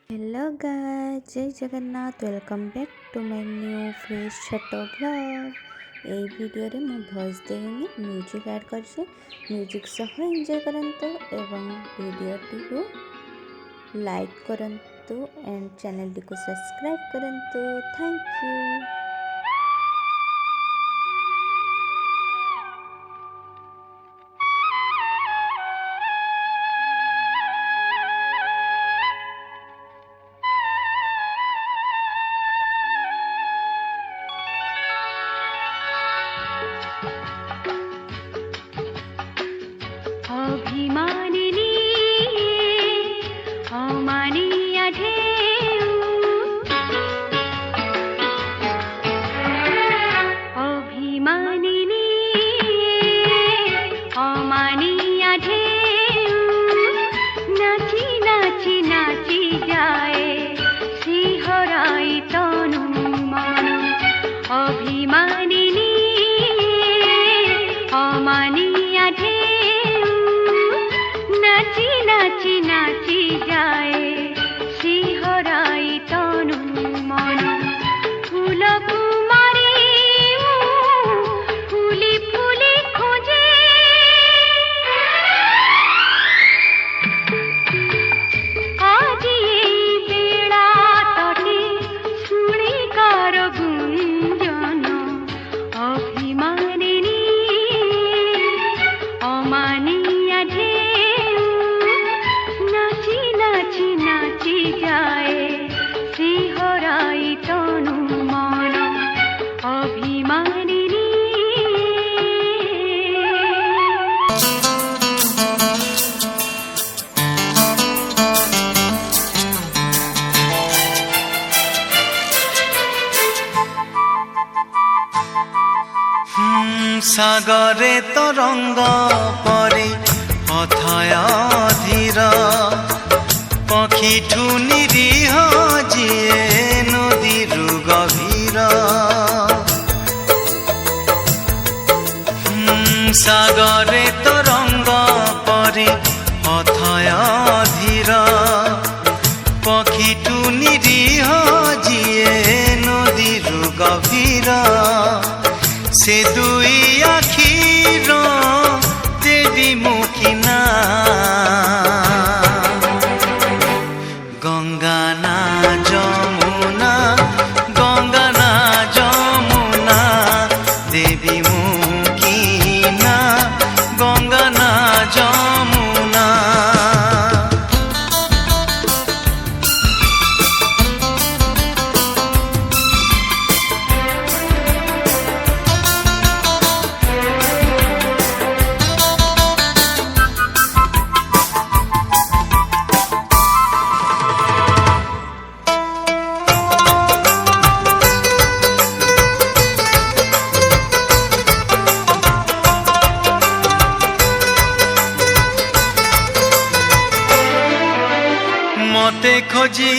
Hello guys, जय Jagannath. Welcome back to my new fresh छोट blog. এই ভিডিওরে ମୁଁ ଭଏସ୍ ଦେଇନି, ମ୍ୟୁଜିକ୍ ଆଡ଼୍ କରିଛି। ମ୍ୟୁଜିକ୍ ସହ ଏନ୍ଜୟ କରନ୍ତୁ ଏବଂ ଭିଡ଼ିଓଟିକୁ ଲାଇକ୍ କରନ୍ତୁ ଏଣ୍ଡ ଚ୍ୟାନେଲଟିକୁ ସବସ୍କ୍ରାଇବ୍ କରନ୍ତୁ। Thank you. অভিমানিনী অমানিয়া ঢেউ, অভিমানিনী অমানিয়া ঢেউ, নাচি নাচি নাচি যায় শিহরাই তনু মন। অভিমানিনী অমানিয়া ঢেউ, নাচি নাচি নাচি যায় শিহরাই তনু মন। ফুলকু মারি ফুলি ফুলি খোঁজে, আজি এই বেড়া তটে শুনি কার গুঞ্জন। অভিমানিনী অমানিয়া ঢেউ, নাচি নাচি নাচি যায় শিহরাই তনু মন। অভিমানিনী সাগরে তরঙ্গ পরে অথয় ধীর, পক্ষীঠু নিরীহ যিয়ে নদীরু গভীর। সাগরে তরঙ্গ পরে অথয় ধীর, পক্ষীঠু নিরীহ যিয়ে নদীরু গভীর। সে দুই আখির দেবী মুখিনা, গঙ্গা না যমুনা, গঙ্গা না যমুনা, দেবী মুখিনা, গঙ্গা না যমুনা। মতে খোঁজি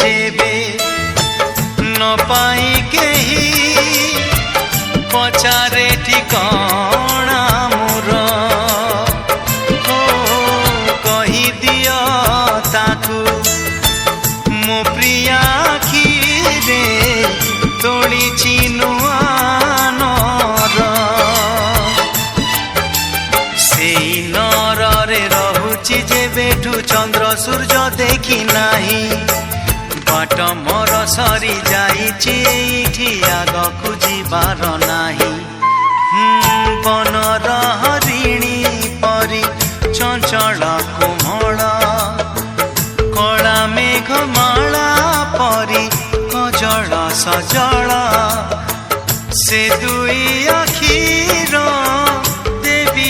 যেবে ন পাই কেহি, পচারে ঠিকଣା মোর। ও কহি দিও তাকু মো প্রিয়া আখিরে তোଳିছি নূଆ ନର। সেই নରରେ রহুছি যেবেঠু চন্দ্র সূর্য দেখি নাহি, বাট মোর সরি যাইছি এইঠি আগকু ଯିବାର ନାହିଁ। বনর হরিণী পরি চঞ্চল কোমଳ, কলা মেঘমালা পরি কজଳ সজଳ। সে দুই আখির দেবী